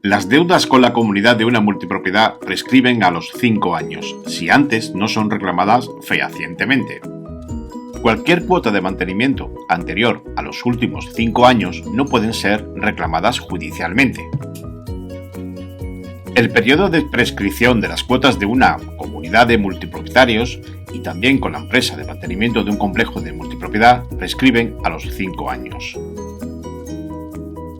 Las deudas con la comunidad de una multipropiedad prescriben a los 5 años, si antes no son reclamadas fehacientemente. Cualquier cuota de mantenimiento anterior a los últimos 5 años no pueden ser reclamadas judicialmente. El periodo de prescripción de las cuotas de una comunidad de multipropietarios y también con la empresa de mantenimiento de un complejo de multipropiedad prescriben a los 5 años.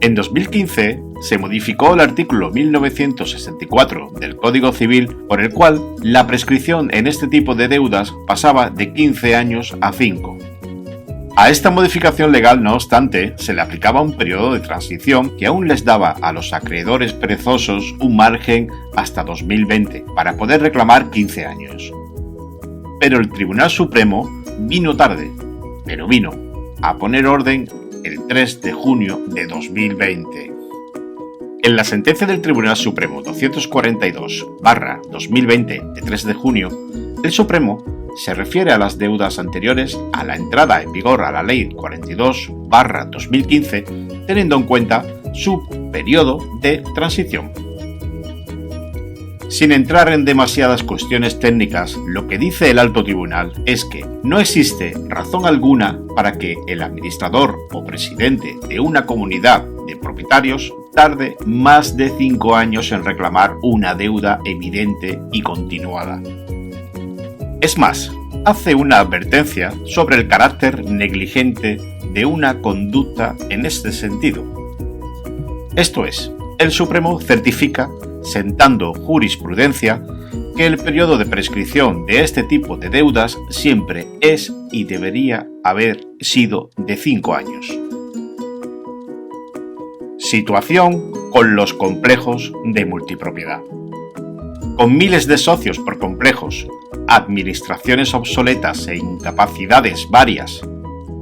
En 2015 se modificó el artículo 1964 del Código Civil por el cual la prescripción en este tipo de deudas pasaba de 15 años a 5. A esta modificación legal, no obstante, se le aplicaba un periodo de transición que aún les daba a los acreedores perezosos un margen hasta 2020 para poder reclamar 15 años. Pero el Tribunal Supremo vino tarde, pero vino a poner orden el 3 de junio de 2020. En la sentencia del Tribunal Supremo 242/2020 de 3 de junio, el Supremo se refiere a las deudas anteriores a la entrada en vigor a la Ley 42/2015, teniendo en cuenta su periodo de transición. Sin entrar en demasiadas cuestiones técnicas, lo que dice el Alto Tribunal es que no existe razón alguna para que el administrador o presidente de una comunidad de propietarios tarde más de 5 años en reclamar una deuda evidente y continuada. Es más, hace una advertencia sobre el carácter negligente de una conducta en este sentido. Esto es, el Supremo certifica, sentando jurisprudencia, que el periodo de prescripción de este tipo de deudas siempre es y debería haber sido de 5 años. Situación con los complejos de multipropiedad. Con miles de socios por complejos, administraciones obsoletas e incapacidades varias,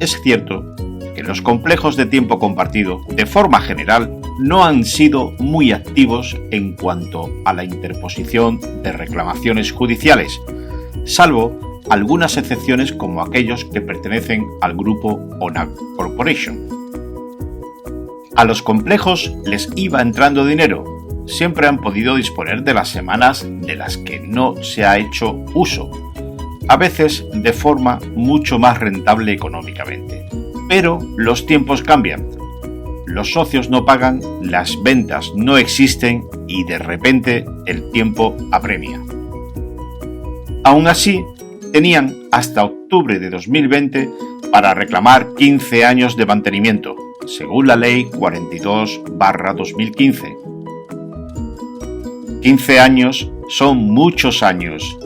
es cierto que los complejos de tiempo compartido, de forma general, no han sido muy activos en cuanto a la interposición de reclamaciones judiciales, salvo algunas excepciones como aquellos que pertenecen al grupo ONA Corporation. A los complejos les iba entrando dinero. Siempre han podido disponer de las semanas de las que no se ha hecho uso, a veces de forma mucho más rentable económicamente. Pero los tiempos cambian. Los socios no pagan, las ventas no existen y de repente el tiempo apremia. Aún así, tenían hasta octubre de 2020 para reclamar 15 años de mantenimiento, según la Ley 42/2015. 15 años son muchos años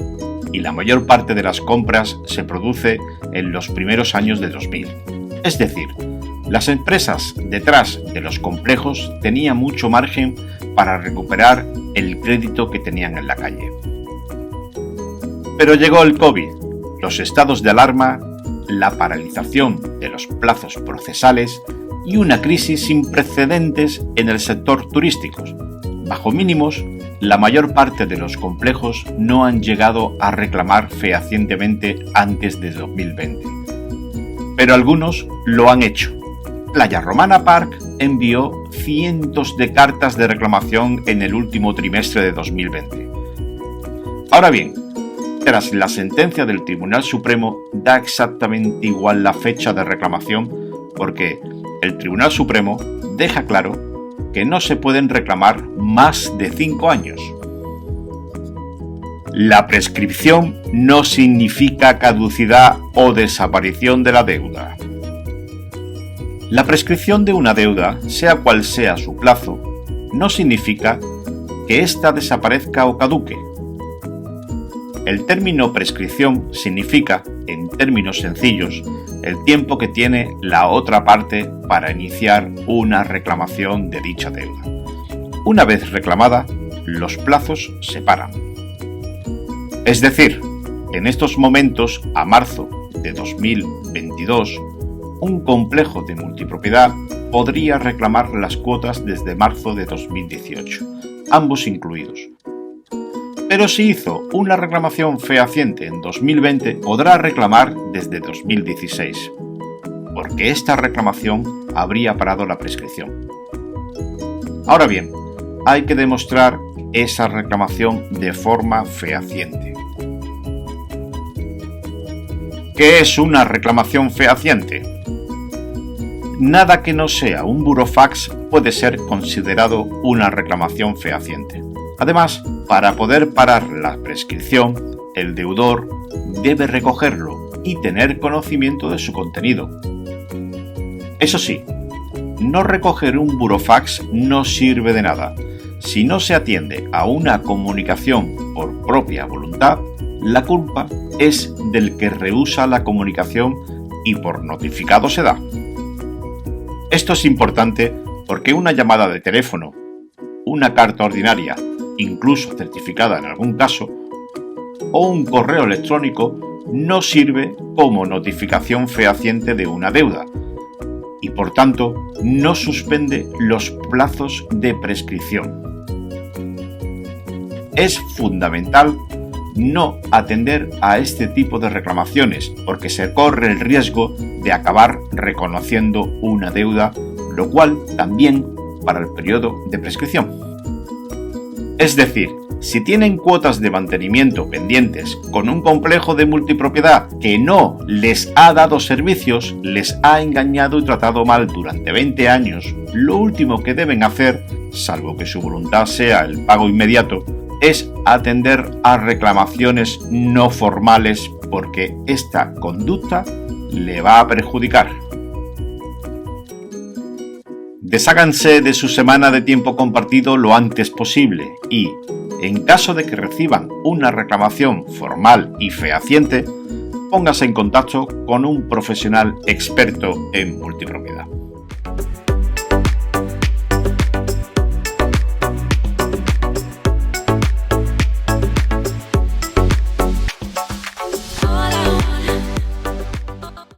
y la mayor parte de las compras se produce en los primeros años de 2000. Es decir, las empresas detrás de los complejos tenían mucho margen para recuperar el crédito que tenían en la calle. Pero llegó el COVID, los estados de alarma, la paralización de los plazos procesales y una crisis sin precedentes en el sector turístico. Bajo mínimos, la mayor parte de los complejos no han llegado a reclamar fehacientemente antes de 2020. Pero algunos lo han hecho. Playa Romana Park envió cientos de cartas de reclamación en el último trimestre de 2020. Ahora bien, tras la sentencia del Tribunal Supremo, da exactamente igual la fecha de reclamación porque el Tribunal Supremo deja claro que no se pueden reclamar más de 5 años. La prescripción no significa caducidad o desaparición de la deuda. La prescripción de una deuda, sea cual sea su plazo, no significa que ésta desaparezca o caduque. El término prescripción significa, en términos sencillos, el tiempo que tiene la otra parte para iniciar una reclamación de dicha deuda. Una vez reclamada, los plazos se paran. Es decir, en estos momentos, a marzo de 2022, un complejo de multipropiedad podría reclamar las cuotas desde marzo de 2018, ambos incluidos. Pero si hizo una reclamación fehaciente en 2020, podrá reclamar desde 2016, porque esta reclamación habría parado la prescripción. Ahora bien, hay que demostrar esa reclamación de forma fehaciente. ¿Qué es una reclamación fehaciente? Nada que no sea un burofax puede ser considerado una reclamación fehaciente. Además, para poder parar la prescripción, el deudor debe recogerlo y tener conocimiento de su contenido. Eso sí, no recoger un burofax no sirve de nada. Si no se atiende a una comunicación por propia voluntad, la culpa es del que rehúsa la comunicación y por notificado se da. Esto es importante porque una llamada de teléfono, una carta ordinaria, incluso certificada en algún caso, o un correo electrónico no sirve como notificación fehaciente de una deuda y por tanto no suspende los plazos de prescripción. Es fundamental no atender a este tipo de reclamaciones porque se corre el riesgo de acabar reconociendo una deuda, lo cual también para el periodo de prescripción. Es decir, si tienen cuotas de mantenimiento pendientes con un complejo de multipropiedad que no les ha dado servicios, les ha engañado y tratado mal durante 20 años, lo último que deben hacer, salvo que su voluntad sea el pago inmediato, es atender a reclamaciones no formales porque esta conducta le va a perjudicar. Desháganse de su semana de tiempo compartido lo antes posible y, en caso de que reciban una reclamación formal y fehaciente, póngase en contacto con un profesional experto en multipropiedad.